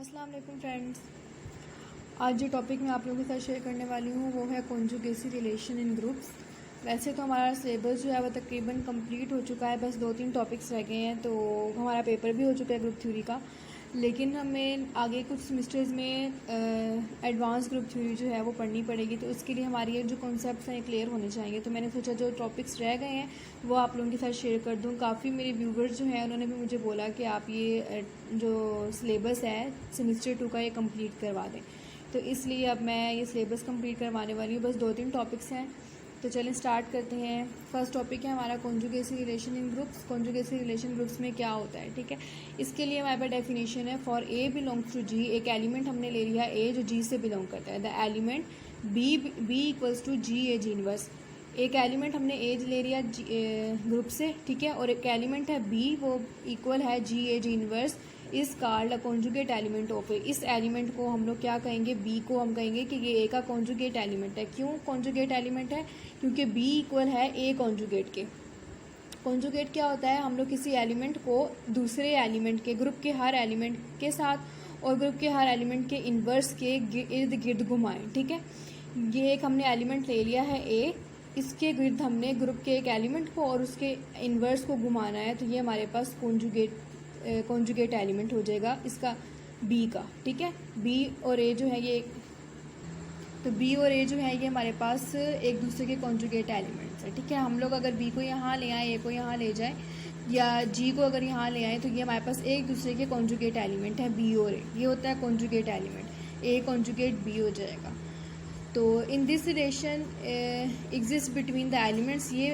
अस्सलाम वालेकुम फ्रेंड्स। आज जो टॉपिक मैं आप लोगों के साथ शेयर करने वाली हूँ वो है कॉन्जुगेसी रिलेशन इन ग्रुप्स। वैसे तो हमारा सिलेबस जो है वो तकरीबन कंप्लीट हो चुका है, बस 2-3 टॉपिक्स रह गए हैं, तो हमारा पेपर भी हो चुका है ग्रुप थ्योरी का। लेकिन हमें आगे कुछ सेमेस्टर्स में एडवांस ग्रुप थ्योरी जो है वो पढ़नी पड़ेगी, तो उसके लिए हमारी ये जो कॉन्सेप्ट्स हैं क्लियर होने चाहिए। तो मैंने सोचा जो टॉपिक्स रह गए हैं वो आप लोगों के साथ शेयर कर दूँ। काफ़ी मेरे व्यूवर्स जो हैं उन्होंने भी मुझे बोला कि आप ये जो सिलेबस है सेमेस्टर 2 का ये कंप्लीट करवा दें, तो इसलिए अब मैं ये सिलेबस कंप्लीट करवाने वाली हूँ। बस 2-3 टॉपिक्स हैं, तो चलें स्टार्ट करते हैं। फर्स्ट टॉपिक है हमारा conjugacy relation in groups. Conjugacy relation groups में क्या होता है, ठीक है। इसके लिए हमारे पास डेफिनेशन है, for A belongs to G. एक एलिमेंट हमने ले लिया ए जो जी से बिलोंग करता है। The element b equals to ji A ji inverse. एक एलिमेंट हमने ए ले लिया ग्रुप से, ठीक है, और एक एलिमेंट है बी, वो इक्वल है G A ji inverse is called a conjugate element of A. इस एलिमेंट को हम लोग क्या कहेंगे, बी को हम कहेंगे कि ये ए का कॉन्जुगेट एलिमेंट है। क्यों कॉन्जुगेट एलिमेंट है? क्योंकि बी इक्वल है ए कॉन्जुगेट के। कॉन्जुगेट क्या होता है, हम लोग किसी एलिमेंट को दूसरे एलिमेंट के, ग्रुप के हर एलिमेंट के साथ और ग्रुप के हर एलिमेंट के इन्वर्स के इर्द गिर्द घुमाएं, ठीक है। ये एक हमने एलिमेंट ले लिया है ए, इसके गिर्द हमने ग्रुप के एक एलिमेंट को और उसके इन्वर्स को घुमाना है, तो ये हमारे पास कॉन्जुगेट एलिमेंट हो जाएगा इसका बी का, ठीक है। बी और ए जो है ये, तो बी और ए जो है ये हमारे पास एक दूसरे के कॉन्जुगेट एलिमेंट्स है, ठीक है। हम लोग अगर बी को यहाँ ले आए, ए को यहाँ ले जाए, या जी को अगर यहाँ ले आए, तो ये हमारे पास एक दूसरे के कॉन्जुगेट एलिमेंट है बी और ए। ये होता है conjugate element, a conjugate b हो जाएगा। तो in this relation exist between the elements ये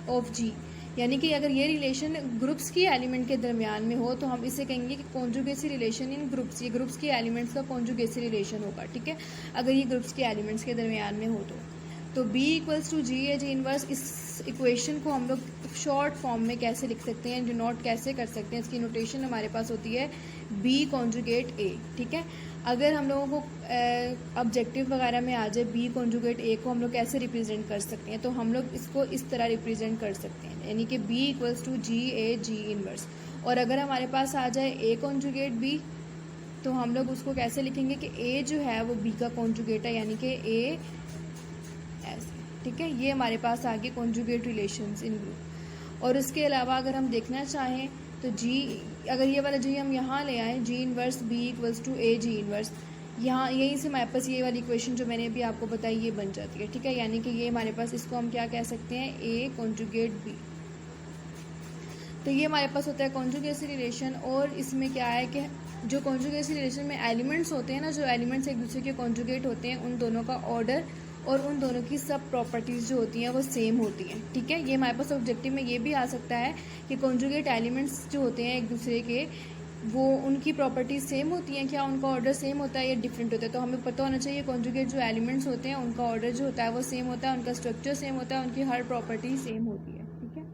ऑफ जी, यानी कि अगर ये रिलेशन ग्रुप्स की एलिमेंट के दरमियान में हो तो हम इसे कहेंगे कि कॉन्जुगेसी रिलेशन इन ग्रुप्स। ये ग्रुप्स के एलिमेंट्स का कॉन्जुगेसी रिलेशन होगा, ठीक है, अगर ये ग्रुप्स के एलिमेंट्स के दरमियान में हो तो b equals to ji A ji inverse. इस इक्वेशन को हम लोग शॉर्ट फॉर्म में कैसे लिख सकते हैं, डिनोट कैसे कर सकते हैं, इसकी नोटेशन हमारे पास होती है बी कॉन्जुगेट ए, ठीक है। अगर हम लोगों को ऑब्जेक्टिव वगैरह में आ जाए बी कॉन्जुगेट ए को हम लोग कैसे रिप्रेजेंट कर सकते हैं, तो हम लोग इसको इस तरह रिप्रेजेंट कर सकते हैं, यानी कि B equals to ji A ji inverse. और अगर हमारे पास आ जाए ए कॉन्जुगेट बी, तो हम लोग उसको कैसे लिखेंगे कि ए जो है वो बी का कॉन्जुगेट है, यानी कि ए ऐसे, ठीक है। ये हमारे पास आ गए कॉन्जुगेट रिलेशंस इन ग्रुप। और उसके अलावा अगर हम देखना चाहें तो जी, अगर ये वाला जी हम यहाँ ले आए, g inverse b equals to a ji inverse, यहाँ यहीं से हमारे पास ये वाली इक्वेशन जो मैंने अभी आपको बताई ये बन जाती है, ठीक है। यानी कि ये हमारे पास, इसको हम क्या कह सकते हैं, ए कॉन्जुगेट बी। तो ये हमारे पास होता है कॉन्जुगेसी रिलेशन। और इसमें क्या है कि जो कॉन्जुगेसी रिलेशन में एलिमेंट्स होते हैं ना, जो एलिमेंट्स एक दूसरे के कॉन्जुगेट होते हैं, उन दोनों का ऑर्डर और उन दोनों की सब प्रॉपर्टीज़ जो होती हैं वो सेम होती हैं, ठीक है। ये हमारे पास ऑब्जेक्टिव में ये भी आ सकता है कि कॉन्जुगेट एलिमेंट्स जो होते हैं एक दूसरे के, वो उनकी प्रॉपर्टीज सेम होती हैं, क्या उनका ऑर्डर सेम होता है या डिफरेंट होता है। तो हमें पता होना चाहिए कॉन्जुगेट जो एलिमेंट्स होते हैं उनका ऑर्डर जो होता है वो सेम होता है, उनका स्ट्रक्चर सेम होता है, उनकी हर प्रॉपर्टी सेम होती है, ठीक है।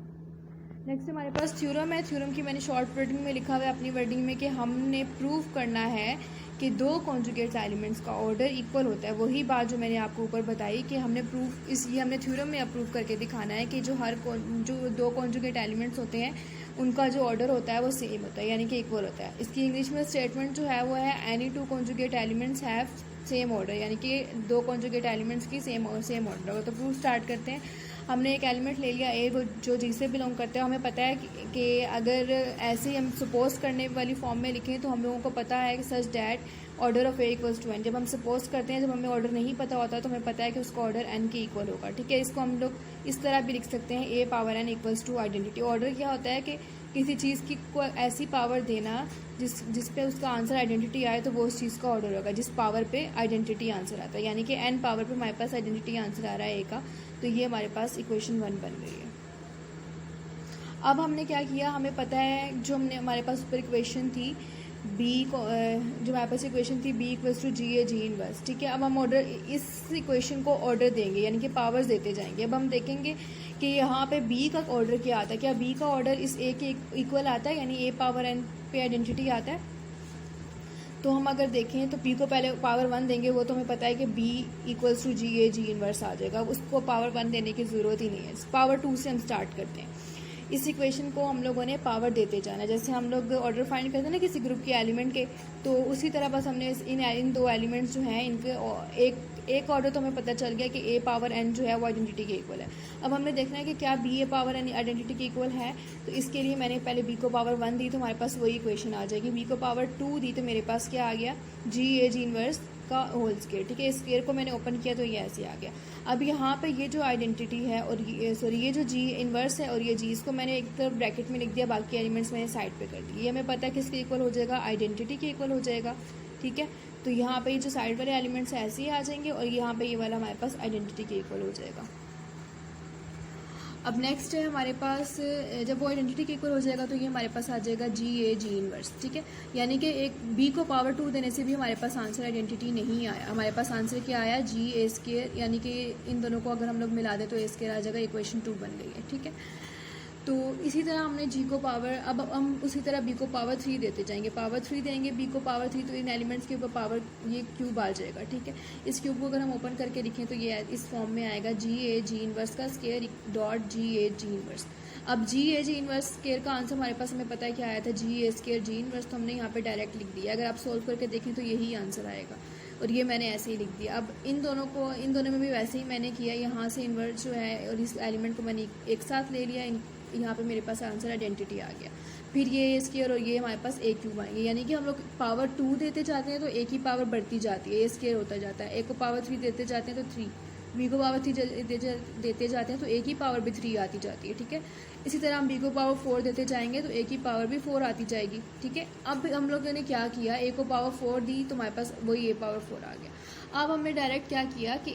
नेक्स्ट हमारे पास थ्योरम है। थ्योरम की मैंने शॉर्ट वर्डिंग में लिखा हुआ है अपनी वर्डिंग में कि हमने प्रूव करना है कि दो कॉन्जुगेट एलिमेंट्स का ऑर्डर इक्वल होता है। वही बात जो मैंने आपको ऊपर बताई कि हमने प्रूफ, ये हमने थ्योरम में अप्रूव करके दिखाना है कि जो दो कॉन्जुगेट एलिमेंट्स होते हैं उनका जो ऑर्डर होता है वो सेम होता है, यानी कि इक्वल होता है। इसकी इंग्लिश में स्टेटमेंट जो है वो है any two conjugate elements have same order, यानी कि दो कॉन्जुगेट एलिमेंट्स की सेम ऑर्डर होगा। तो प्रूफ स्टार्ट करते हैं। हमने एक एलिमेंट ले लिया ए, वो जो जी से बिलोंग करते हैं। हमें पता है कि अगर ऐसे ही हम सपोज करने वाली फॉर्म में लिखें तो हम लोगों को पता है कि such that order of a equals to n. जब हम सपोज करते हैं, जब हमें ऑर्डर नहीं पता होता तो हमें पता है कि उसका ऑर्डर एन के इक्वल होगा, ठीक है। इसको हम लोग इस तरह भी लिख सकते हैं, A power N equals to identity. Order क्या होता है कि किसी चीज़ की कोई ऐसी पावर देना जिस पे उसका आंसर आइडेंटिटी आए, तो वो उस चीज़ का ऑर्डर होगा जिस पावर पे आइडेंटिटी आंसर आता है, यानी कि एन पावर पे हमारे पास आइडेंटिटी आंसर आ रहा है ए का। तो ये हमारे पास इक्वेशन 1 बन गई है। अब हमने क्या किया, हमें पता है जो हमारे पास ऊपर इक्वेशन थी बी को, जो हमारे पास इक्वेशन थी b equals to ji A ji inverse, ठीक है। अब हम ऑर्डर, इस इक्वेशन को ऑर्डर देंगे, यानी कि पावर्स देते जाएंगे। अब हम देखेंगे कि यहाँ पे बी का ऑर्डर क्या आता है, क्या बी का ऑर्डर इस ए के इक्वल आता है, यानी ए पावर एन पे आइडेंटिटी आता है। तो हम अगर देखें तो बी को पहले पावर 1 देंगे, वो तो हमें पता है कि B equals to ji A ji inverse आ जाएगा, उसको पावर 1 देने की ज़रूरत ही नहीं है। पावर 2 से हम स्टार्ट करते हैं। इस इक्वेशन को हम लोगों ने पावर देते जाना है। जैसे हम लोग ऑर्डर फाइंड करते हैं ना किसी ग्रुप के एलिमेंट के, तो उसी तरह बस हमने इन दो एलिमेंट्स जो हैं इनके एक ऑर्डर तो हमें पता चल गया कि a पावर n जो है वो आइडेंटिटी के इक्वल है। अब हमने देखना है कि क्या b a power n identity के इक्वल है। तो इसके लिए मैंने पहले b को पावर 1 दी तो हमारे पास वही इक्वेशन आ जाएगी। b को पावर 2 दी तो मेरे पास क्या आ गया, g a g इनवर्स का होल स्क्वायर। ठीक है, इस स्क्वायर को मैंने ओपन किया तो ये ऐसे आ गया। अब यहाँ पे ये जो आइडेंटिटी है और ये जो g इनवर्स है और ये g, इसको मैंने एक तरफ ब्रैकेट में लिख दिया, बाकी एलिमेंट्स मैंने साइड पे कर दिए। ये हमें पता है किसके इक्वल हो जाएगा, आइडेंटिटी के इक्वल हो जाएगा। ठीक है, तो यहाँ पे ये जो साइड वाले एलिमेंट्स ऐसे ही आ जाएंगे और यहाँ पे ये वाला हमारे पास आइडेंटिटी के इक्वल हो जाएगा। अब नेक्स्ट है हमारे पास, जब वो आइडेंटिटी के इक्वल हो जाएगा तो ये हमारे पास आ जाएगा जी ए जी इनवर्स। ठीक है, यानी कि एक b को पावर 2 देने से भी हमारे पास आंसर आइडेंटिटी नहीं आया। हमारे पास आंसर क्या आया, जी ए स्क्वायर, यानी कि इन दोनों को अगर हम लोग मिला दें तो ए स्क्वायर आ जाएगा, इक्वेशन 2 बन गई है। ठीक है, तो इसी तरह हमने g को पावर, अब हम उसी तरह b को पावर 3 देते जाएंगे, पावर 3 देंगे b को पावर 3, तो इन एलिमेंट्स के ऊपर पावर ये क्यूब आ जाएगा। ठीक है, इस क्यूब को अगर हम ओपन करके लिखें तो ये इस फॉर्म में आएगा जी ए जी इनवर्स का स्क्वायर डॉट जी ए जी इनवर्स। अब जी ए जी इनवर्स स्क्वायर का आंसर हमारे पास हमें पता है क्या आया था, जी ए स्क्वायर जी इनवर्स, तो हमने यहाँ पे डायरेक्ट लिख दिया। अगर आप सोल्व करके देखें तो यही आंसर आएगा और ये मैंने ऐसे ही लिख दिया। अब इन दोनों में भी वैसे ही मैंने किया, यहाँ से इनवर्स जो है और इस एलिमेंट को मैंने एक साथ ले लिया, यहाँ पे मेरे पास आंसर आइडेंटिटी आ गया। फिर ये स्क्वायर और ये हमारे पास ए क्यूब आएंगे, यानी कि हम लोग पावर 2 देते जाते हैं तो ए की पावर बढ़ती जाती है, ए स्क्वायर होता जाता है। ए को पावर 3 देते जाते हैं तो 3, बी को पावर 3 देते जाते हैं तो ए की पावर भी 3 आती जाती है। ठीक है, इसी तरह हम बी को पावर 4 देते जाएंगे तो ए की पावर भी 4 आती जाएगी। ठीक है, अब हम लोगों ने क्या किया, ए को पावर 4 दी तो हमारे पास वही ए पावर 4 आ गया। अब हमने डायरेक्ट क्या किया कि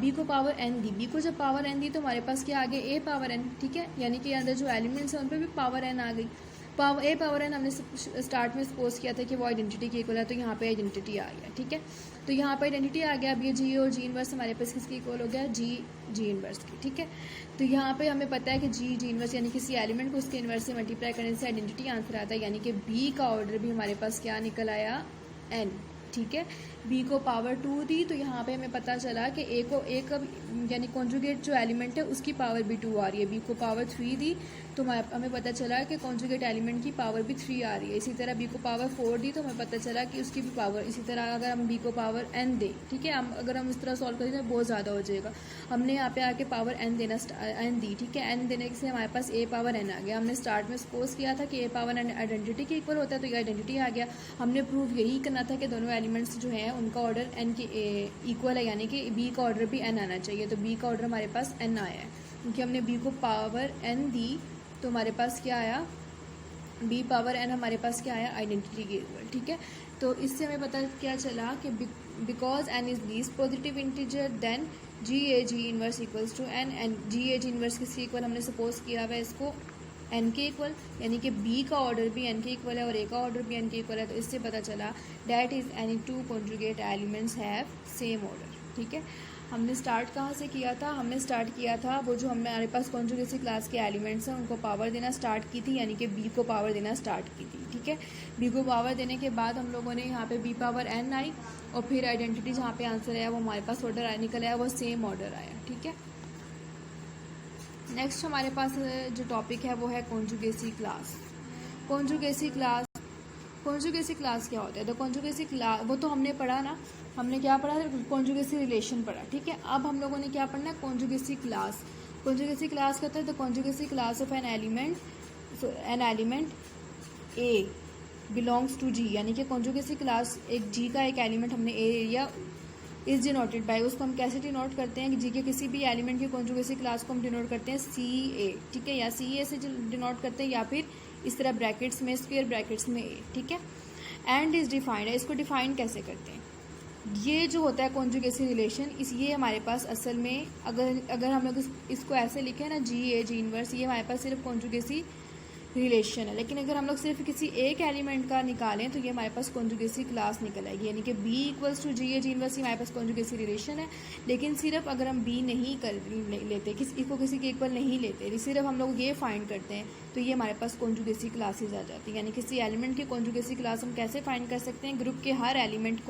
बी को पावर n दी, बी को जब पावर n दी तो हमारे पास क्या आ गया, ए पावर n। ठीक है, यानी कि अंदर जो एलिमेंट्स हैं उन पर भी पावर n आ गई। ए पावर n हमने स्टार्ट में सपोज किया था कि वो आइडेंटिटी के इक्वल है, तो यहाँ पे आइडेंटिटी आ गया। ठीक है, तो यहाँ पे आइडेंटिटी आ गया। अब ये जी और जी इनवर्स हमारे पास किसकी इक्वल हो गया, जी इनवर्स की। ठीक है, तो यहाँ पे हमें पता है कि जी इनवर्स यानी किसी एलिमेंट को उसके इनवर्स से मल्टीप्लाई करने से आइडेंटिटी आंसर आता है, यानी कि बी का ऑर्डर भी हमारे पास क्या निकल आया, n। ठीक है, बी को पावर 2 दी तो यहाँ पे हमें पता चला कि ए को यानी कॉन्जुगेट जो एलिमेंट है उसकी पावर भी 2 आ रही है। बी को पावर 3 दी तो हमें पता चला कि कॉन्जुगेट एलिमेंट की पावर भी 3 आ रही है। इसी तरह बी को पावर 4 दी तो हमें पता चला कि उसकी भी पावर, इसी तरह अगर हम बी को पावर n दें, ठीक है, अगर हम इस तरह सॉल्व करें तो बहुत ज़्यादा हो जाएगा। हमने यहाँ पे आके पावर n दी। ठीक है, n देने से हमारे पास a पावर n आ गया। हमने स्टार्ट में सपोज किया था कि a पावर n आइडेंटिटी के इक्वल होता है, तो ये आइडेंटिटी आ गया। हमने प्रूव यही करना था कि दोनों एलिमेंट्स जो हैं उनका ऑर्डर n के इक्वल है, यानी कि b का ऑर्डर भी n आना चाहिए। तो b का ऑर्डर हमारे पास n आया है, क्योंकि हमने b को पावर n दी तो हमारे पास क्या आया, b पावर n हमारे पास क्या आया, आइडेंटिटी के इक्वल। ठीक है, तो इससे हमें पता क्या चला कि because n is least positive integer then g A ji inverse equals to n, and g A ji inverse किसके इक्वल हमने सपोज किया हुआ है इसको n के इक्वल, यानी कि b का ऑर्डर भी n के इक्वल है और a का ऑर्डर भी n के इक्वल है। तो इससे पता चला that is any two conjugate elements have same order. ठीक है, हमने स्टार्ट कहाँ से किया था, हमने स्टार्ट किया था वो जो हमारे पास कॉन्जुगेसी क्लास के एलिमेंट्स हैं उनको पावर देना स्टार्ट की थी, यानी कि b को पावर देना स्टार्ट की थी। ठीक है, b को पावर देने के बाद हम लोगों ने यहाँ पे b पावर n आई और फिर आइडेंटिटी जहाँ पे आंसर आया वो हमारे पास ऑर्डर निकल आया, वो सेम ऑर्डर आया। ठीक है, नेक्स्ट हमारे पास जो टॉपिक है वो है कॉन्जुगेसी क्लास। कॉन्जुगेसी क्लास क्या होता है, तो कॉन्जुगेसी क्लास वो तो हमने पढ़ा ना, हमने क्या पढ़ा, कॉन्जुगेसी रिलेशन पढ़ा। ठीक है, अब हम लोगों ने क्या पढ़ना है, कॉन्जुगेसी क्लास। कॉन्जुगेसी क्लास क्या होता है, तो conjugacy class of an element A belongs to G, यानी कि कॉन्जुगेसी क्लास एक जी का एक एलिमेंट हमने ए लिया, इज डिनोटेड बाय, उसको हम कैसे डिनोट करते हैं कि जी के किसी भी एलिमेंट की कॉन्जुगेसी क्लास को हम डिनोट करते हैं सी ए। ठीक है, या सी ए से डिनोट करते हैं या फिर इस तरह ब्रैकेट्स में, स्क्वायर ब्रैकेट्स में ए। ठीक है, एंड इज डिफाइंड है, इसको डिफाइन कैसे करते हैं, ये जो होता है कॉन्जुगेसी रिलेशन, ये हमारे पास असल में अगर हम लोग इसको ऐसे लिखें ना, जी ए जी इनवर्स, ये हमारे पास सिर्फ कॉन्जुगेसी रिलेशन है। लेकिन अगर हम लोग सिर्फ किसी एक एलिमेंट का निकालें तो ये हमारे पास कॉन्जुगेसी क्लास निकल आएगी, यानी कि b equals to ji A ji inverse, हमारे पास कॉन्जुगेसी रिलेशन है। लेकिन सिर्फ अगर हम b नहीं लेते, इसको किसी के इक्वल नहीं लेते, सिर्फ हम लोग ये फाइंड करते हैं तो ये हमारे पास कॉन्जुगेसी क्लासेज आ जाती है। यानी किसी एलिमेंट की कॉन्जुगेसी क्लास हम कैसे फाइंड कर सकते हैं, ग्रुप के हर एलिमेंट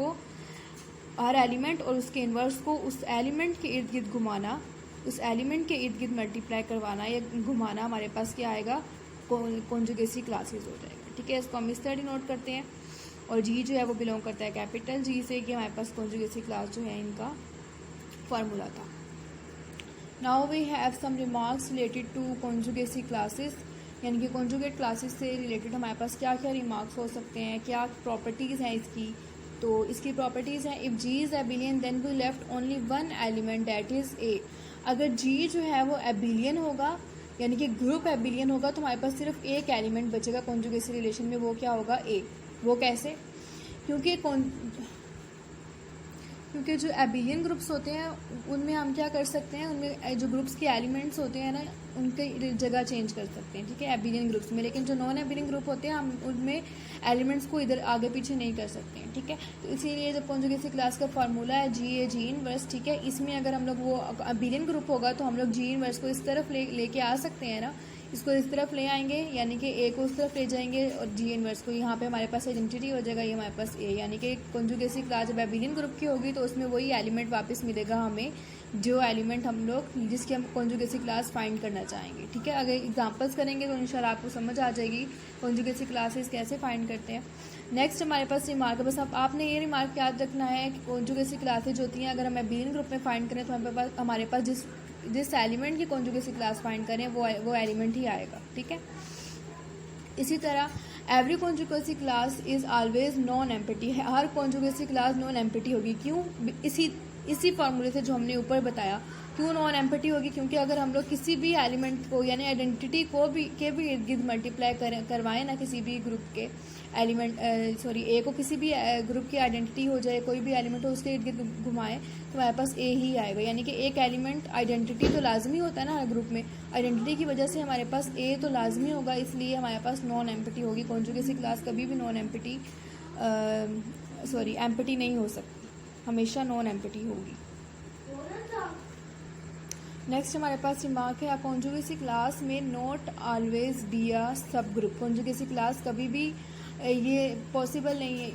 और उसके इन्वर्स को उस एलिमेंट के इर्द गिर्द घुमाना, उस एलिमेंट के इर्द गिर्द मल्टीप्लाई करवाना या घुमाना हमारे पास क्या आएगा, कॉन्जुगेसी क्लासेस हो जाएगा। ठीक है, इसको हम इस तरह डिनोट करते हैं। और जी जो है वो बिलोंग करता है कैपिटल जी से, कि हमारे पास कॉन्जुगेसी क्लास जो है इनका फार्मूला था। Now we have some remarks related to conjugacy classes, यानी कि कॉन्जुगेट क्लासेस से रिलेटेड हमारे पास क्या क्या रिमार्क्स हो सकते हैं, क्या प्रॉपर्टीज़ हैं इसकी। तो इसकी प्रॉपर्टीज़ हैं, if g is abelian then we left only one element that is a. अगर जी जो है वो एबिलियन होगा, यानी कि ग्रुप एबिलियन होगा, तो हमारे पास सिर्फ एक एलिमेंट बचेगा कॉन्जुगेसी रिलेशन में, वो क्या होगा, ए। वो कैसे, क्योंकि जो एबिलियन ग्रुप्स होते हैं उनमें हम क्या कर सकते हैं, उनमें जो ग्रुप्स के एलिमेंट्स होते हैं ना, उनके जगह चेंज कर सकते हैं। ठीक है, एबिलियन ग्रुप्स में। लेकिन जो नॉन एबिलियन ग्रुप होते हैं हम उनमें एलिमेंट्स को इधर आगे पीछे नहीं कर सकते हैं। ठीक है, तो इसीलिए जब कॉन्जुगेसी क्लास का फार्मूला है जी ए जी इनवर्स, ठीक है, इसमें अगर हम लोग वो एबिलियन ग्रुप होगा तो हम लोग जी इनवर्स को इस तरफ लेके आ सकते हैं ना, इसको इस तरफ ले आएंगे, यानी कि ए को उस तरफ ले जाएंगे और जी इनवर्स को यहाँ पे हमारे पास आइडेंटिटी हो जाएगा, ये हमारे पास ए। यानी कि कॉन्जुगेसी क्लास जब एबिलियन ग्रुप की होगी तो उसमें वही एलिमेंट वापस मिलेगा हमें, जो एलिमेंट हम लोग जिसकी हम कॉन्जुगेसी क्लास फाइंड करना चाहेंगे। ठीक है, अगर एग्जांपल्स करेंगे तो इंशाल्लाह आपको समझ आ जाएगी कॉन्जुगेसी क्लासेस कैसे फाइंड करते हैं। नेक्स्ट हमारे पास रिमार्क है, बस अब आपने ये रिमार्क याद रखना है कि कॉन्जुगेसी क्लासेज होती हैं, अगर हम एबिलियन ग्रुप में फाइंड करें तो हमारे पास जिस एलिमेंट की कॉन्जुगेसी क्लास फाइंड करें वो एलिमेंट ही आएगा। ठीक है, इसी तरह every conjugacy class is always non empty है, हर कॉन्जुगेसी क्लास नॉन एम्प्टी होगी। क्यों, इसी फार्मूले से जो हमने ऊपर बताया, क्यों नॉन एम्प्टी होगी, क्योंकि अगर हम लोग किसी भी एलिमेंट को यानी आइडेंटिटी को भी इर्द गिर्द मल्टीप्लाई करवाएं ना, किसी भी ग्रुप के एलिमेंट ए को किसी भी ग्रुप की आइडेंटिटी हो जाए, कोई भी एलिमेंट हो उसके इर्द गिर्द घुमाएं तो हमारे पास ए ही आएगा। यानी कि एक एलिमेंट आइडेंटिटी तो लाजमी होता है ना हर ग्रुप में, आइडेंटिटी की वजह से हमारे पास ए तो लाजमी होगा, इसलिए हमारे पास नॉन एम्प्टी होगी। कॉन्जुगेसी क्लास कभी भी नॉन एम्प्टी एम्प्टी नहीं हो सकती, हमेशा नॉन एम्प्टी होगी। नेक्स्ट हमारे पास रिमार्क है, कॉन्जुगेसी क्लास में नॉट ऑलवेज बी अ सब ग्रुप। कॉन्जुगेसी क्लास कभी भी ये पॉसिबल नहीं है,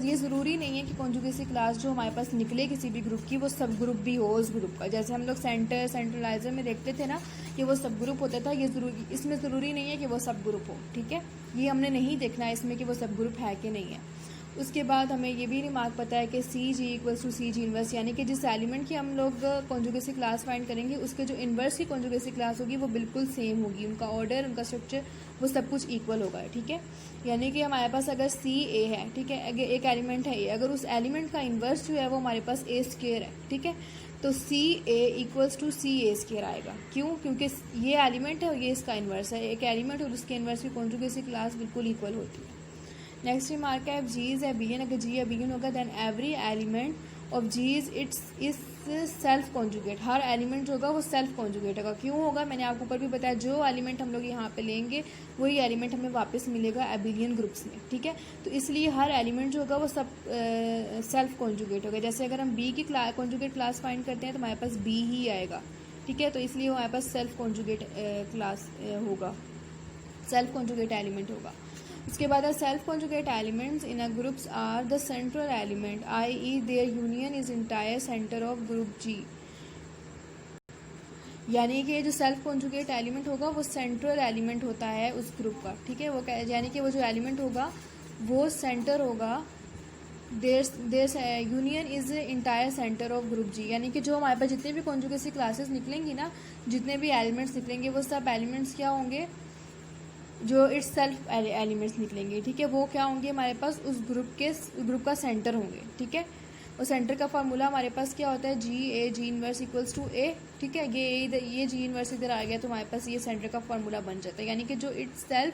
ये ज़रूरी नहीं है कि कॉन्जुगेसी क्लास जो हमारे पास निकले किसी भी ग्रुप की वो सब ग्रुप भी हो उस ग्रुप का। जैसे हम लोग सेंट्रलाइजर में देखते थे ना कि वो सब ग्रुप होता था, इसमें ज़रूरी नहीं है कि वो सब ग्रुप हो। ठीक है, ये हमने नहीं देखना है इसमें कि वो सब ग्रुप है कि नहीं है। उसके बाद हमें ये भी रिमार्क पता है कि C G equals to C G inverse, यानी कि जिस एलिमेंट की हम लोग कॉन्जुगेसी क्लास फाइंड करेंगे उसके जो इन्वर्स की कॉन्जुगेसी क्लास होगी वो बिल्कुल सेम होगी, उनका ऑर्डर, उनका स्ट्रक्चर, वो सब कुछ इक्वल होगा। ठीक है, यानी कि हमारे पास अगर सी ए है, ठीक है, अगर एक एलिमेंट है ए, अगर उस एलिमेंट का इन्वर्स जो है वो हमारे पास ए स्क्वायर है, ठीक है, तो C A equals to C A square आएगा। क्यों, क्योंकि ये एलिमेंट है और ये इसका इन्वर्स है, एक एलिमेंट और उसके इन्वर्स की कॉन्जुगेसी क्लास बिल्कुल इक्वल होती है। नेक्स्ट रिमार्क है, जी इज एबिलियन, अगर जी एबिलियन होगा then every element of g is self conjugate, हर एलिमेंट जो होगा वो सेल्फ कॉन्जुगेट होगा। क्यों होगा, मैंने आपको ऊपर भी बताया, जो एलिमेंट हम लोग यहाँ पे लेंगे वही एलिमेंट हमें वापस मिलेगा एबिलियन ग्रुप्स में। ठीक है, तो इसलिए हर एलिमेंट जो होगा वो सब सेल्फ कॉन्जुगेट होगा। जैसे अगर हम बी की कॉन्जुगेट क्लास फाइंड करते हैं तो हमारे पास बी ही आएगा। ठीक है, तो इसलिए हमारे पास सेल्फ कॉन्जुगेट क्लास होगा, सेल्फ कॉन्जुगेट एलिमेंट होगा। उसके बाद self conjugate elements in a groups are the central element, i.e. Their union is entire centre of group G. यानी कि जो सेल्फ कॉन्जुगेट एलिमेंट होगा वो सेंट्रल एलिमेंट होता है उस ग्रुप का। ठीक है, वो यानी कि वो जो एलिमेंट होगा वो सेंटर होगा, their union is entire centre of group G. यानी कि जो हमारे पास जितने भी कॉन्जुगेसी क्लासेस निकलेंगी ना, जितने भी एलिमेंट्स निकलेंगे वो सब एलिमेंट्स क्या होंगे, जो इट्स सेल्फ एलिमेंट्स निकलेंगे। ठीक है, वो क्या होंगे, हमारे पास उस ग्रुप का सेंटर होंगे। ठीक है, और सेंटर का फार्मूला हमारे पास क्या होता है, G A ji inverse equals to ए। ठीक है, ये जी इनवर्स इधर आ गया तो हमारे पास ये सेंटर का फार्मूला बन जाता है। यानी कि जो इट्स सेल्फ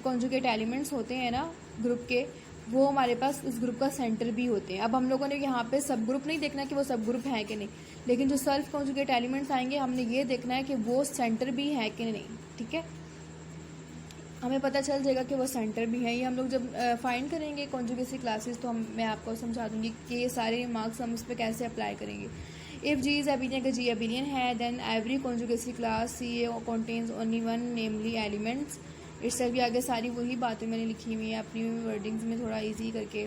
कॉन्जुगेट एलिमेंट्स होते हैं ना ग्रुप के, वो हमारे पास उस ग्रुप का सेंटर भी होते हैं। अब हम लोगों ने यहाँ पे सब ग्रुप नहीं देखना कि वो सब ग्रुप है कि नहीं, लेकिन जो सेल्फ कॉन्जुगेट एलिमेंट्स आएंगे हमने ये देखना है कि वो सेंटर भी है कि नहीं। ठीक है, हमें पता चल जाएगा कि वो सेंटर भी है। ये हम लोग जब फाइंड करेंगे कॉन्जुगेसी क्लासेस तो मैं आपको समझा दूंगी कि ये सारे मार्क्स हम इस पर कैसे अप्लाई करेंगे। इफ़ जी इज़ एबिलियन, अगर जी एबिलियन है then every conjugacy class C ए कॉन्टेन्स ओनली वन नेमली एलिमेंट्स। इससे भी आगे सारी वही बातें मैंने लिखी हुई है अपनी वर्डिंग्स में थोड़ा ईजी करके।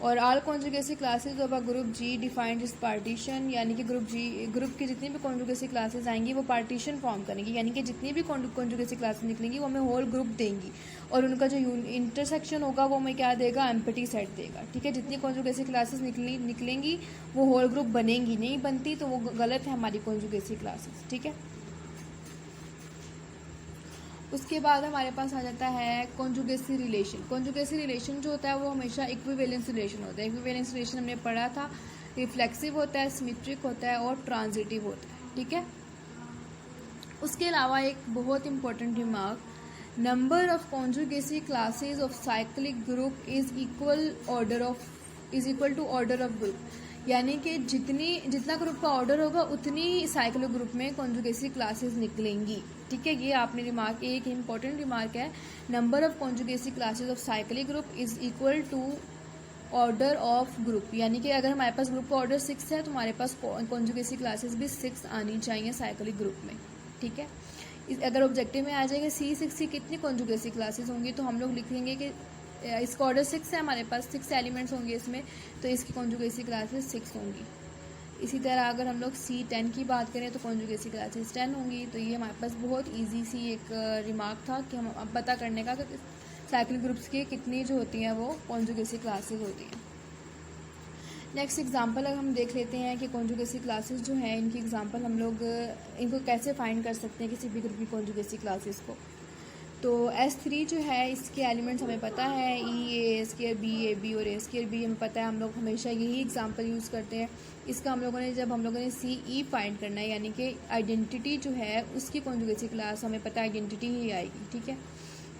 और all conjugacy classes of a group G defined is partition, यानी कि ग्रुप की जितनी भी कॉन्जुगेसी क्लासेज आएंगी वो पार्टीशन फॉर्म करेंगी, यानी कि जितनी भी कॉन्जुगेसी क्लासेज निकलेंगी वो हमें होल ग्रुप देंगी और उनका जो इंटरसेक्शन होगा वो हमें क्या देगा, एम्प्टी सेट देगा। ठीक है, जितनी कॉन्जुगेसी क्लासेज निकलेंगी वो होल ग्रुप बनेंगी, नहीं बनती तो वो गलत है हमारी कॉन्जुगेसी क्लासेज। ठीक है, उसके बाद हमारे पास आ जाता है कॉन्जुगेसी रिलेशन। कॉन्जुगेसी रिलेशन जो होता है वो हमेशा इक्विवेलेंस रिलेशन होता है। इक्विवेलेंस रिलेशन हमने पढ़ा था, रिफ्लेक्सिव होता है, सिमेट्रिक होता है और ट्रांजिटिव होता है। ठीक है, उसके अलावा एक बहुत important remark, number of conjugacy classes of cyclic group is equal to order of group, यानी कि जितना ग्रुप का ऑर्डर होगा उतनी साइक्लिक ग्रुप में कॉन्जुगेसी क्लासेस निकलेंगी। ठीक है, ये आपने रिमार्क, एक इंपॉर्टेंट रिमार्क है, number of conjugacy classes of cyclic group is equal to order of group, यानी कि अगर हमारे पास ग्रुप का ऑर्डर 6 है तो हमारे पास कॉन्जुगेसी क्लासेस भी 6 आनी चाहिए साइक्लिक ग्रुप में। ठीक है, अगर ऑब्जेक्टिव में आ जाएगा C6 की कितनी कॉन्जुगेसी क्लासेस होंगी तो हम लोग लिखेंगे कि इसका ऑर्डर 6 है, हमारे पास 6 एलिमेंट्स होंगे इसमें, तो इसकी कॉन्जुगेसी क्लासेस 6 होंगी। इसी तरह अगर हम लोग C10 की बात करें तो कॉन्जुगेसी क्लासेस 10 होंगी। तो ये हमारे पास बहुत इजी सी एक रिमार्क था कि हम अब पता करने का कि साइक्लिक ग्रुप्स की कितनी जो होती हैं वो कॉन्जुगेसी क्लासेस होती हैं। नेक्स्ट एग्जांपल अगर हम देख लेते हैं कि कॉन्जुगेसी क्लासेस जो हैं इनकी एग्जांपल हम लोग इनको कैसे फाइंड कर सकते हैं किसी भी ग्रुप की कॉन्जुगेसी क्लासेस को। तो S3 जो है इसके एलिमेंट्स हमें पता है, E A² B AB और A² B हमें पता है, हम लोग हमेशा यही एग्जांपल यूज़ करते हैं। इसका हम लोगों ने CE फाइंड करना है, यानी कि आइडेंटिटी जो है उसकी कॉन्जुगेसी क्लास हमें पता है आइडेंटिटी ही आएगी। ठीक है,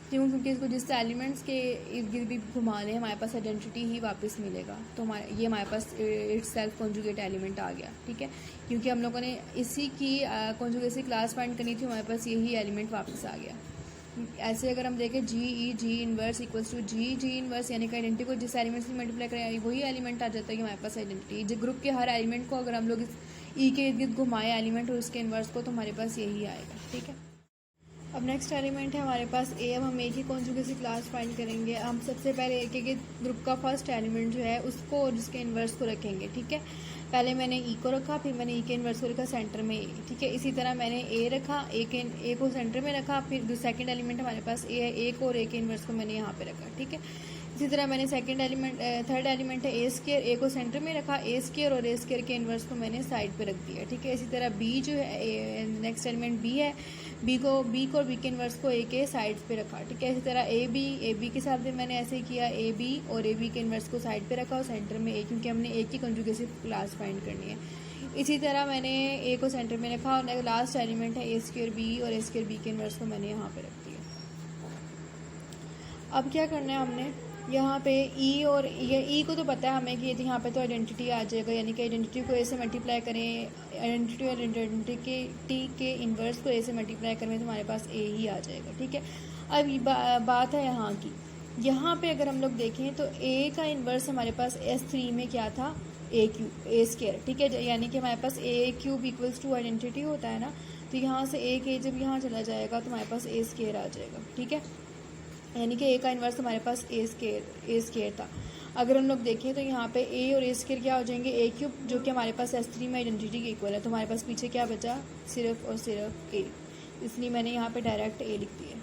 क्यों, क्योंकि इसको जिस एलिमेंट्स के इर्द गिर्द भी घुमा लें हमारे पास आइडेंटिटी ही वापस मिलेगा। तो हमारे पास इटसेल्फ कॉन्जुगेट एलिमेंट आ गया। ठीक है, क्योंकि हम लोगों ने इसी की कॉन्जुगेसी क्लास फाइंड करनी थी, हमारे पास यही एलिमेंट वापस आ गया। ऐसे अगर हम देखें G inverse equals to G inverse, यानी कि आइडेंटिटी को जिस एलिमेंट से मल्टीप्लाई करें वही एलिमेंट आ जाता है कि हमारे पास आइडेंटिटी। जो ग्रुप के हर एलिमेंट को अगर हम लोग इस E के इर्द गिर्द घुमाएं एलिमेंट और उसके इनवर्स को तो हमारे पास यही आएगा। ठीक है, अब नेक्स्ट एलिमेंट है हमारे पास A। अब हम A की कॉन्जुगेसी क्लास फाइंड करेंगे। हम सबसे पहले A के ग्रुप का फर्स्ट एलिमेंट जो है उसको और उसके इनवर्स को रखेंगे। ठीक है, पहले मैंने E को रखा, फिर मैंने E के इनवर्स को रखा सेंटर में A। ठीक है, इसी तरह मैंने A रखा, A को सेंटर में रखा, फिर जो सेकंड एलिमेंट हमारे पास A है, A को और A के इनवर्स को मैंने यहाँ पे रखा। ठीक है, इसी तरह मैंने थर्ड एलिमेंट है A², A को सेंटर में रखा, A² और A² के इनवर्स को मैंने साइड पे रख दिया। ठीक है, इसी तरह B जो है नेक्स्ट एलिमेंट B है, B को और B के इनवर्स को A के साइड्स पे रखा। ठीक है, इसी तरह AB के साथ भी मैंने ऐसे ही किया, AB और AB के इनवर्स को साइड पे रखा और सेंटर में A, क्योंकि हमने A की कॉन्जुगेसी क्लास फाइंड करनी है। इसी तरह मैंने A को सेंटर में रखा और लास्ट एलिमेंट है A² B और A² B के इनवर्स को मैंने यहाँ पे रख दिया। अब क्या करना है हमने यहाँ पे E और ये E को तो पता है हमें कि यहाँ पे तो आइडेंटिटी आ जाएगा, यानी कि आइडेंटिटी को A से मल्टीप्लाई करें, आइडेंटिटी और आइडेंटिटी के इन्वर्स को A से मल्टीप्लाई करें तो हमारे पास A ही आ जाएगा। ठीक है, अब बात है यहाँ की, यहाँ पे अगर हम लोग देखें तो A का इन्वर्स हमारे पास S3 में क्या था, A²। ठीक है, यानी कि हमारे पास A³ इक्वल्स टू आइडेंटिटी होता है ना, तो यहाँ से A जब यहाँ चला जाएगा तो हमारे पास A² आ जाएगा। ठीक है, यानी कि A का इन्वर्स हमारे पास A² था। अगर हम लोग देखें तो यहाँ पे A और A² क्या हो जाएंगे, A³ जो कि हमारे पास S3 में आइडेंटिटी के इक्वल है, तो हमारे पास पीछे क्या बचा, सिर्फ और सिर्फ A, इसलिए मैंने यहाँ पे डायरेक्ट A लिख दिया।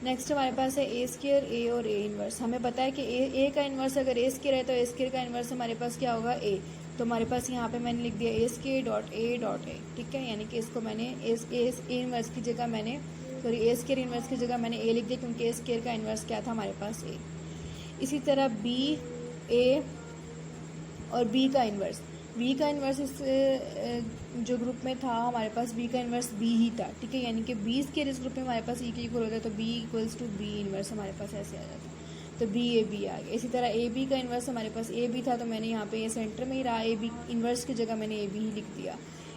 नेक्स्ट हमारे पास है A² A और A इन्वर्स। हमें पता है कि A का इन्वर्स अगर A² है तो A² का इन्वर्स हमारे पास क्या होगा, A। तो हमारे पास यहाँ पे मैंने लिख दिया A².A.A। ठीक है, यानी कि इसको मैंने A इन्वर्स की जगह मैंने A² इन्वर्स की जगह मैंने A लिख दिया, क्योंकि A² का इन्वर्स क्या था हमारे पास A। इसी तरह B A और B का इन्वर्स इस जो ग्रुप में था हमारे पास B का इन्वर्स B ही था। ठीक है, यानी कि B² इस ग्रुप में हमारे पास E के इक्वल होता है, तो B equals to B inverse हमारे पास ऐसे आ जाता है, तो B AB आ गया। इसी तरह AB का इन्वर्स हमारे पास AB था, तो मैंने यहाँ पे सेंटर में ही रहा, AB इन्वर्स की जगह मैंने AB ही लिख दिया।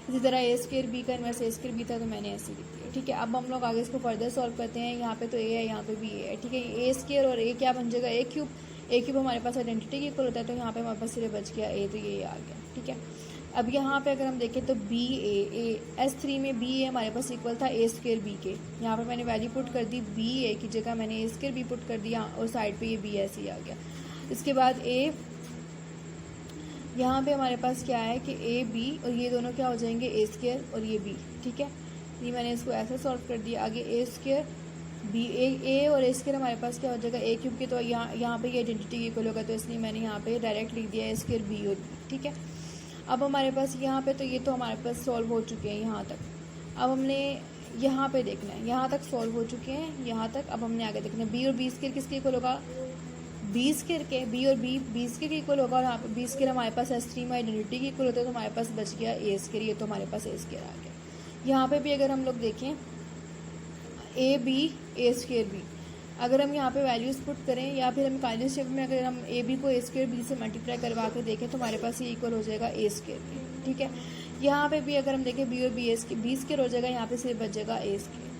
इसी तरह A² B का इन्वर्स A² B था, तो मैंने ऐसे लिख दिया। ठीक है, अब हम लोग आगे इसको फर्दर सॉल्व करते हैं। यहाँ पे तो A है, यहाँ पे भी A है। ठीक है, A² और A क्या बन जाएगा, A³ हमारे पास आइडेंटिटी के इक्वल होता है, तो यहाँ पे हमारे पास सिर्फ बच गया A, तो ये आ गया। ठीक है, अब यहाँ पे अगर हम देखें तो S3 में B A हमारे पास इक्वल था A² B के। यहाँ पे मैंने वैल्यू पुट कर दी B A की जगह मैंने A² B पुट कर दिया और साइड पे ये B ऐसे ही आ गया। इसके बाद A यहाँ पे हमारे पास क्या है कि ए बी और ये दोनों क्या हो जाएंगे ए स्क्वायर और ये बी, ठीक है। ये मैंने इसको ऐसा सॉल्व कर दिया। आगे ए स्क्वायर बी ए और ए स्क्वायर हमारे पास क्या हो जाएगा ए क्यूब के, तो यहाँ पे ये आइडेंटिटी इक्वल होगा, तो इसलिए मैंने यहाँ पे डायरेक्ट लिख दिया ए स्क्वायर बी और बी, ठीक है। अब हमारे पास यहाँ पे तो ये तो हमारे पास सॉल्व हो चुके हैं यहाँ तक। अब हमने यहाँ पे देखना है, यहाँ तक सॉल्व हो चुके हैं यहाँ तक। अब हमने आगे देखना है बी और बी स्क्वायर किसके इक्वल होगा, बी स्क्वायर के, बी और बी स्क्वायर के इक्वल होगा, और यहाँ पे बी स्क्वायर हमारे पास S3 में आइडेंटिटी के इक्वल होता है, तो हमारे पास बच गया ए स्क्वायर। ये तो हमारे पास ए स्क्वायर आ गया। यहाँ पे भी अगर हम लोग देखें a b a square b, अगर हम यहाँ पे वैल्यूज़ पुट करें या फिर हम काइनेटिक शेप में अगर हम ए बी को ए स्क्वायर बी से मल्टीप्लाई करवा के देखें तो हमारे पास ये इक्वल हो जाएगा ए स्क्वायर बी, ठीक है। यहाँ पे भी अगर हम देखें बी और बी स्क्वायर हो जाएगा, यहाँ पे सिर्फ बच जाएगा ए स्क्वायर।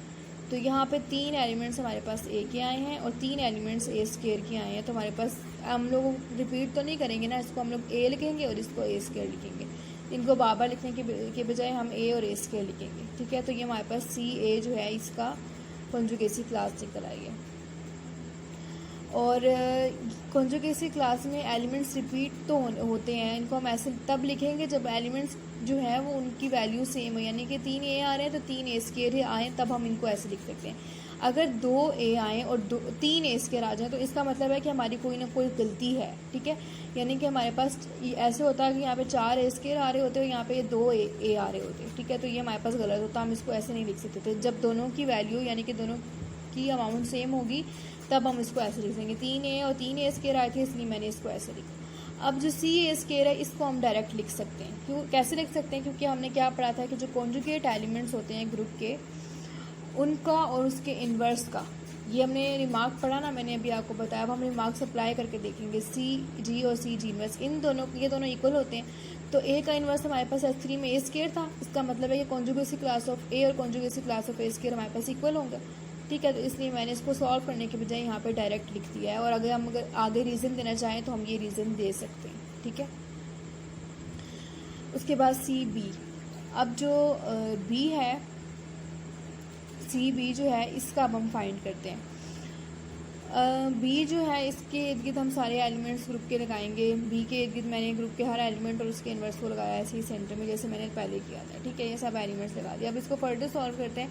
तो यहाँ पे 3 एलिमेंट्स हमारे पास ए के आए हैं और 3 एलिमेंट्स ए स्क्वायर के आए हैं। तो हमारे पास हम लोग रिपीट तो नहीं करेंगे ना, इसको हम लोग ए लिखेंगे और इसको ए स्क्वायर लिखेंगे। इनको बार बार लिखने के बजाय हम ए और ए स्क्वायर लिखेंगे, ठीक है। तो ये हमारे पास सी ए जो है इसका कॉन्जुगेसी क्लास निकल आई है। और कॉन्जुगेसी क्लास में एलिमेंट्स रिपीट तो होते हैं, इनको हम ऐसे तब लिखेंगे जब एलिमेंट्स जो है वो उनकी वैल्यू सेम हो, यानी कि 3 ए आ रहे हैं तो 3 ए स्क्वायर आए, तब हम इनको ऐसे लिख सकते हैं। अगर 2 ए आएँ और 3 ए स्क्वायर आ जाए तो इसका मतलब है कि हमारी कोई ना कोई गलती है, ठीक है। यानी कि हमारे पास ऐसे होता है कि यहाँ पे 4 ए स्क्वायर आ रहे होते हैं, यहाँ पे 2 ए आ रहे होते हैं, ठीक है। तो ये हमारे पास गलत होता, हम इसको ऐसे नहीं लिख सकते थे। जब दोनों की वैल्यू यानी कि दोनों की अमाउंट सेम होगी तब हम इसको ऐसे लिख देंगे। 3 ए और 3 ए स्क्वायर आए थे इसलिए मैंने इसको ऐसे लिखा। अब जो सी ए स्क्वायर है इसको हम डायरेक्ट लिख सकते हैं। क्यों, कैसे लिख सकते हैं, क्योंकि हमने क्या पढ़ा था कि जो कॉन्जुगेट एलिमेंट्स होते हैं ग्रुप के, उनका और उसके इन्वर्स का, ये हमने रिमार्क पढ़ा ना, मैंने अभी आपको बताया। अब हम रिमार्क्स अप्लाई करके देखेंगे। सी जी और सी जी इन्वर्स इन दोनों, ये दोनों इक्वल होते हैं। तो ए का इन्वर्स हमारे पास S3 में ए स्क्वायर था, इसका मतलब है कि कॉन्जुगेसी क्लास ऑफ ए और कॉन्जुगेसी क्लास ऑफ ए स्क्वायर हमारे पास इक्वल होंगे, ठीक है। तो इसलिए मैंने इसको सॉल्व करने के बजाय यहाँ पे डायरेक्ट लिख दिया है। और अगर हम आगे रीज़न देना चाहें तो हम ये रीज़न दे सकते हैं, ठीक है। उसके बाद सी बी, अब जो बी है सी बी जो है इसका अब हम फाइंड करते हैं। बी जो है इसके इर्द गिर्द हम सारे एलिमेंट्स ग्रुप के लगाएंगे। बी के इर्द गिर्द मैंने ग्रुप के हर एलिमेंट और उसके इन्वर्स को लगाया ऐसे ही सेंटर में, जैसे मैंने पहले किया था, ठीक है। ये सब एलिमेंट्स लगा दिया। अब इसको फर्दर सॉल्व करते हैं।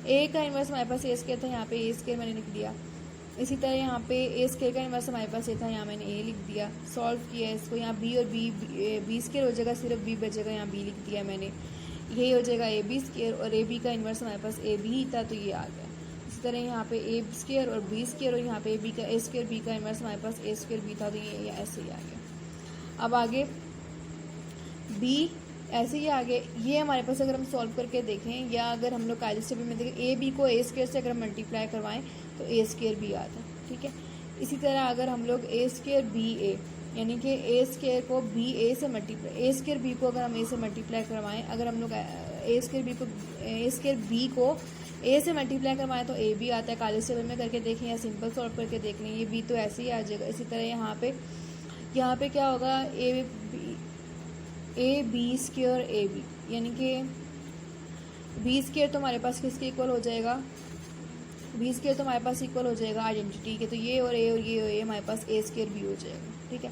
ए का इन्वर्स हमारे पास ए स्क्वायर था, यहाँ पे ए स्क्वायर मैंने लिख दिया। इसी तरह यहाँ पे ए स्क्वायर का इन्वर्स हमारे पास ए था, यहाँ मैंने ए लिख दिया। सॉल्व किया इसको, यहाँ बी और बी स्क्वायर हो जाएगा, सिर्फ बी बचेगा, यहाँ बी लिख दिया मैंने। यही हो जाएगा ए बी स्क्वायर, और ए बी का इन्वर्स हमारे पास ए बी ही था तो ये आ गया। इसी तरह यहाँ पे ए स्क्वायर और बी स्क्वायर, और यहाँ पे ए बी का ए स्क्वायर बी का इन्वर्स हमारे पास ए स्क्वायर बी था तो ये ऐसे ही आ गया। अब आगे बी ऐसे ही आगे, ये हमारे पास अगर हम सॉल्व करके देखें या अगर हम लोग कायदे से भी में देखें, ए बी को ए स्क्वायर से अगर हम मल्टीप्लाई करवाएं तो ए स्क्वायर बी आता है, ठीक है। इसी तरह अगर हम लोग ए स्क्वायर बी ए, यानी कि ए स्क्वायर को बी ए से मल्टीप्लाई, ए स्क्वायर बी को अगर हम ए से मल्टीप्लाई करवाएं, अगर हम लोग ए स्क्वायर बी को ए से मल्टीप्लाई करवाएं तो ए बी आता है। काले टेबल में करके देखें या सिंपल सॉल्व करके देख लें, ये बी तो ऐसे ही आ जाएगा। इसी तरह यहाँ पे क्या होगा, a b square A B, यानी कि बी स्क्वायर तो हमारे पास किसके इक्वल हो जाएगा, बी स्क्वायर तो हमारे पास इक्वल हो जाएगा आइडेंटिटी के, तो ये और ये हमारे पास ए स्क्वायर बी हो जाएगा, ठीक है।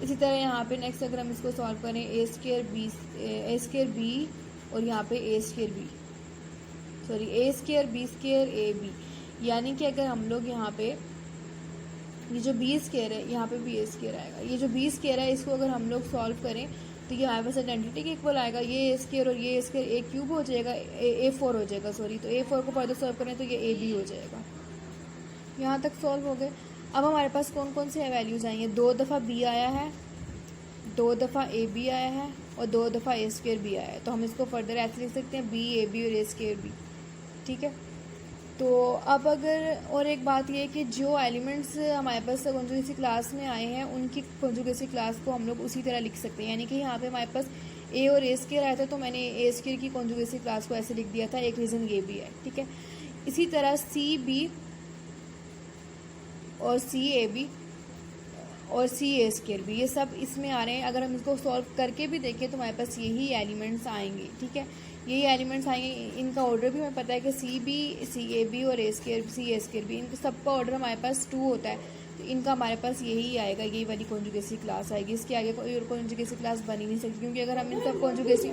इसी तरह यहाँ पे नेक्स्ट अगर हम इसको सॉल्व करें, ए स्क्वायर बी और यहाँ पे A square B square A B, यानी कि अगर हम लोग यहाँ पे ये जो बी स्क्वायर है यहाँ पे भी ए स्क्वायर आएगा। ये जो बी स्क्वायर है इसको अगर हम लोग सॉल्व करें तो ये हमारे पास आइडेंटिटी के इक्वल आएगा। ये ए स्क्वायर और ये ए स्क्वायर ए क्यूब हो जाएगा, A4 हो जाएगा, सॉरी। तो A4 को फर्दर सॉल्व करें तो ये ए बी हो जाएगा। यहाँ तक सॉल्व हो गए। अब हमारे पास कौन कौन से वैल्यूज़ आई हैं, 2 दफ़ा बी आया है, 2 दफ़ा ए बी आया है और 2 दफ़ा ए स्क्वायर बी आया है। तो हम इसको फर्दर ऐसे लिख सकते हैं, बी ए बी और ए स्क्वायर बी, ठीक है। तो अब अगर और एक बात ये है कि जो एलिमेंट्स हमारे पास कॉन्जुगेसी क्लास में आए हैं उनकी कॉन्जुगेसी क्लास को हम लोग उसी तरह लिख सकते हैं। यानी कि यहाँ पे हमारे पास ए और ए स्क्वायर आया था तो मैंने ए स्क्वायर की कॉन्जुगेसी क्लास को ऐसे लिख दिया था, एक रीज़न ये भी है, ठीक है। इसी तरह सी बी और सी ए बी और सी ए स्क्वायर बी, ये सब इसमें आ रहे हैं। अगर हम इसको सॉल्व करके भी देखें तो हमारे पास यही एलिमेंट्स आएंगे, ठीक है। यही एलिमेंट्स आएंगे, इनका ऑर्डर भी हमें पता है कि C B C A B और सी ए स्क्वायर बी, इन सबका ऑर्डर हमारे पास 2 होता है। तो इनका हमारे पास यही आएगा, यही वाली कॉन्जुगेसी क्लास आएगी। इसके आगे कोई और कॉन्जुगेसी क्लास बन ही नहीं सकती, क्योंकि अगर हम इनका कॉन्जुगेसी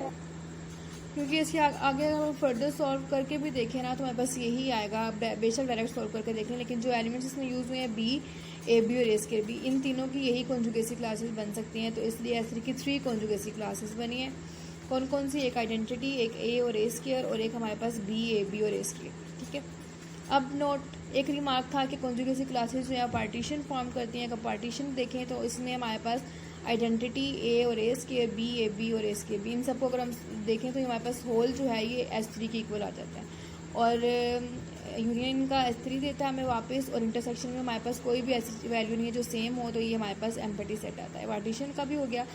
क्योंकि इसके आगे अगर हम फर्दर सॉल्व करके भी देखें ना तो हमारे पास यही आएगा। आप बेशक डायरेक्ट सॉल्व करके देख लें, लेकिन जो एलिमेंट्स इसमें यूज़ हुए हैं बी, ए बी और ए स्केयर बी, इन तीनों की यही कॉन्जुगेसी क्लासेस बन सकती हैं। तो इसलिए S3 की 3 कॉन्जुगेसी क्लासेस बनी है। कौन कौन सी? एक आइडेंटिटी, एक ए और ए स्केयर, और एक हमारे पास बी, ए बी और ए स्केयर। ठीक है। अब नोट एक रिमार्क था कि कॉन्जुगेसी क्लासेस जो है पार्टीशन फॉर्म करती हैं। अगर पार्टीशन देखें तो इसमें हमारे पास आइडेंटिटी ए और ए स्केयर बी, ए बी और ए स्केयर बी, इन सबको अगर हम देखें तो हमारे पास होल जो है ये S3 के इक्वल आ जाता है, और यूनियन का S3 देता है हमें वापस, और इंटरसेक्शन में हमारे पास कोई भी ऐसी वैल्यू नहीं है जो सेम हो, तो ये हमारे पास एम्प्टी सेट आता है। पार्टीशन का भी हो गया।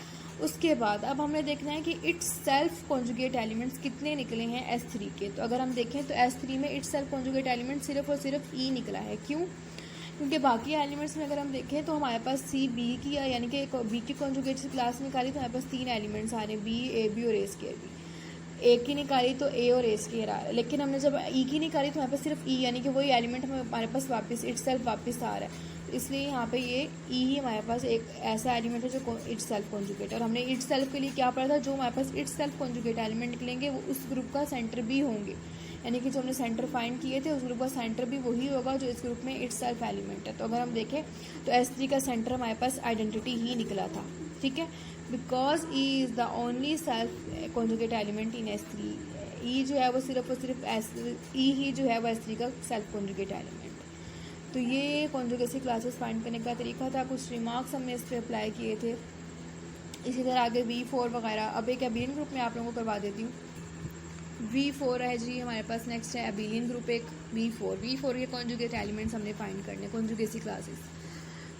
उसके बाद अब हमें देखना है कि इट्स सेल्फ कॉन्जुगेट एलिमेंट्स कितने निकले हैं S3 के। तो अगर हम देखें तो S3 में इट्स सेल्फ कॉन्जुगेट एलिमेंट सिर्फ और सिर्फ E निकला है। क्यों? क्योंकि बाकी एलिमेंट्स में अगर हम देखें तो हमारे पास सी बी की, यानी कि बी की कॉन्जुगेट क्लास निकाली तो हमारे पास 3 एलिमेंट्स आ रहे हैं, बी, ए बी और ए स्केयर बी। ए की निकाली तो ए और ए स्केयर आ रहा है, लेकिन हमने जब ई की निकाली तो हमारे पास सिर्फ ई, यानी कि वही एलिमेंट हमारे पास वापस इट्स सेल्फ वापस आ रहा है। तो इसलिए यहाँ पे ये ई ही हमारे पास एक ऐसा एलिमेंट है जो इट्स सेल्फ कॉन्जुगेट। और हमने इट्स सेल्फ के लिए क्या पढ़ा था? जो हमारे पास इट्स सेल्फ कॉन्जुगेट एलिमेंट निकलेंगे वो उस ग्रुप का सेंटर भी होंगे, यानी कि जो हमने सेंटर फाइंड किए थे उस ग्रुप का सेंटर भी वही होगा जो इस ग्रुप में इट्स सेल्फ एलिमेंट है। तो अगर हम देखें तो S3 का सेंटर हमारे पास आइडेंटिटी ही निकला था। ठीक है, because E is the only self conjugate element in S3। ई जो है वो सिर्फ और सिर्फ ई ही जो है वो S3 का सेल्फ कॉन्जुगेट एलिमेंट। तो ये कॉन्जुगेसी क्लासेस फाइंड करने का तरीका था। कुछ रिमार्क्स हमने इस पर अप्लाई किए थे। इसी तरह आगे V4 वगैरह। अब एक एबिलियन ग्रुप में आप लोगों को करवा देती हूँ। V4 है जी हमारे पास। नेक्स्ट है एबिलियन ग्रुप एक V4 के कॉन्जुगेट एलिमेंट्स हमने फाइंड करने, कॉन्जुगेसी क्लासेस।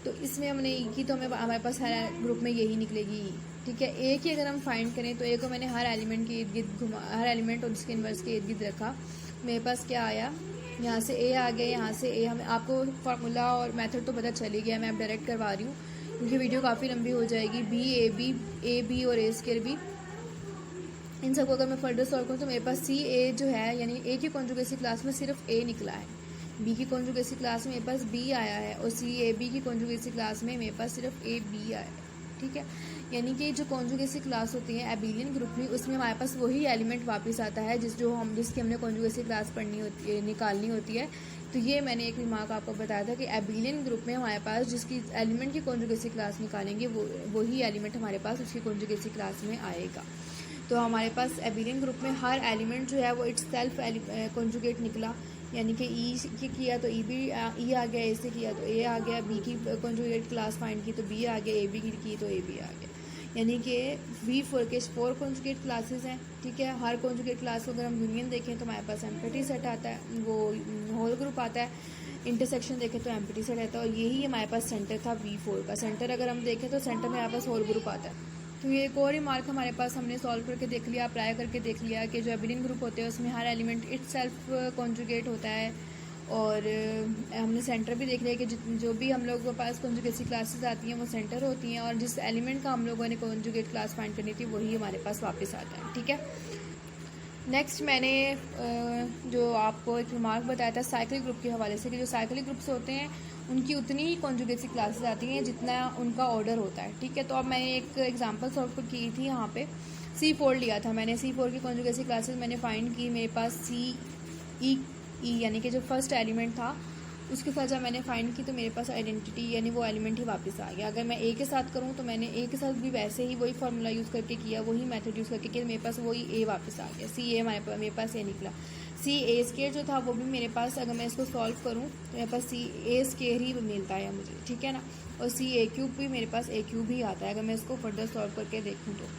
तो इसमें हमने ई की, तो हमारे पास हर ग्रुप में यही निकलेगी ई। ठीक है। ए की अगर हम फाइंड करें तो ए को मैंने हर एलिमेंट के इर्द गिर्द घुमा, हर एलिमेंट और उसके इन्वर्स के इर्द गिर्द रखा। मेरे पास क्या आया? यहाँ से ए आ गया, यहाँ से ए। हमें आपको फार्मूला और मेथड तो पता चल ही गया, मैं अब डायरेक्ट करवा रही हूँ क्योंकि वीडियो काफ़ी लंबी हो जाएगी। ए बी और ए स्केयर बी, इन सबको अगर मैं फर्दर सॉल्व करूँ तो मेरे पास सी ए जो है, यानी ए की कॉन्जुगेसी क्लास में सिर्फ ए निकला है। बी की कॉन्जुगेसी क्लास में मेरे पास बी आया है, और सी ए बी की कॉन्जुगेसी क्लास में मेरे पास सिर्फ ए बी आया है। ठीक है, यानी कि जो कॉन्जुगेसी क्लास होती है एबिलियन ग्रुप में, उसमें हमारे पास वही एलिमेंट वापस आता है जिसकी हमने कॉन्जुगेसी क्लास पढ़नी होती है, निकालनी होती है। तो ये मैंने एक रिमार्क आपको बताया था कि एबिलियन ग्रुप में हमारे पास जिसकी एलिमेंट की कॉन्जुगेसी क्लास निकालेंगे वही एलिमेंट हमारे पास उसकी कॉन्जुगेसी क्लास में आएगा। तो हमारे पास एबिलियन ग्रुप में हर एलिमेंट जो है वो इट्स सेल्फ कॉन्जुगेट निकला, यानी कि ई की किया तो ई आ गया, ए से किया तो ए आ गया, बी की कॉन्जुगेट क्लास फाइंड की तो बी आ गया, ए बी की तो ए बी आ गया। यानी कि V4 के 4 कॉन्जुगेट क्लासेस हैं। ठीक है, हर कॉन्जुगेट क्लास को अगर हम यूनियन देखें तो हमारे पास एम्प्टी सेट आता है, वो होल ग्रुप आता है। इंटरसेक्शन देखें तो एम्प्टी सेट आता है, और यही हमारे पास सेंटर था V4 का। सेंटर अगर हम देखें तो सेंटर में हमारे पास होल ग्रुप आता है। तो ये एक और रिमार्क हमारे पास हमने सॉल्व करके देख लिया, अप्लाई करके देख लिया कि जो एबिलियन ग्रुप होते हैं उसमें हर एलिमेंट इट्स सेल्फ कॉन्जुगेट होता है। और हमने सेंटर भी देख लिया कि जो भी हम लोगों के पास कॉन्जुगेसी क्लासेस आती हैं वो सेंटर होती हैं, और जिस एलिमेंट का हम लोगों ने कॉन्जुगेट क्लास फाइंड करनी थी वही हमारे पास वापस आता है। ठीक है, नेक्स्ट मैंने जो आपको एक रिमार्क बताया था साइक्लिक ग्रुप के हवाले से कि जो साइक्लिक ग्रुप्स होते हैं उनकी उतनी ही कॉन्जुगेसी क्लासेस आती हैं जितना उनका ऑर्डर होता है। ठीक है, तो अब मैंने एक एग्जांपल सॉल्व की थी। यहाँ पे C4 लिया था मैंने। C4 की कॉन्जुगेसी क्लासेस मैंने फाइंड की। मेरे पास ई यानी कि जो फर्स्ट एलिमेंट था उसके साथ जब मैंने फाइंड की तो मेरे पास आइडेंटिटी यानी वो एलिमेंट ही वापस आ गया। अगर मैं ए के साथ करूँ तो मैंने ए के साथ भी वैसे ही वही फार्मूला यूज़ करके किया, वही मेथड यूज़ करके किया, मेरे पास वही ए वापस आ गया। सी ए मेरे पास ए निकला। सी ए स्केयर जो था वो भी मेरे पास, अगर मैं इसको सॉल्व करूँ तो मेरे पास सी ए स्केयर ही मिलता है मुझे। ठीक है ना, और सी ए क्यूब भी मेरे पास ए क्यूब ही आता है अगर मैं इसको फर्दर सॉल्व करके देखूँ तो।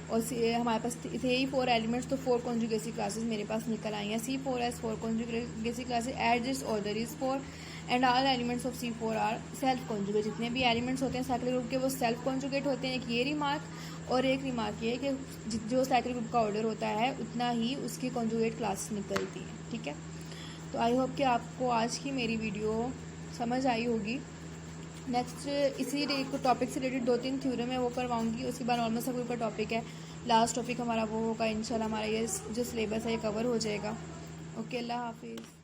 और हमारे पास थे ही 4 एलिमेंट्स, तो 4 कॉन्जुगेसी क्लासेस मेरे पास निकल आई हैं। C4 has 4 conjugacy classes at this order is 4 and all elements of C4 are self conjugate. जितने भी एलिमेंट्स होते हैं साइक्लिक ग्रुप के वो सेल्फ कॉन्जुगेट होते हैं। एक ये रिमार्क, और एक रिमार्क ये है कि जो साइक्लिक ग्रुप का ऑर्डर होता है उतना ही उसकी कॉन्जुगेट क्लासेस निकलती हैं। ठीक है, तो आई होप कि आपको आज की मेरी वीडियो समझ आई होगी। नेक्स्ट इसी टॉपिक से रिलेटेड 2-3 थ्योरम है वो करवाऊंगी। उसके बाद नॉर्मल सब का टॉपिक है, लास्ट टॉपिक हमारा वो होगा इंशाल्लाह। हमारा ये जो सिलेबस है ये कवर हो जाएगा। ओके, अल्लाह हाफिज़।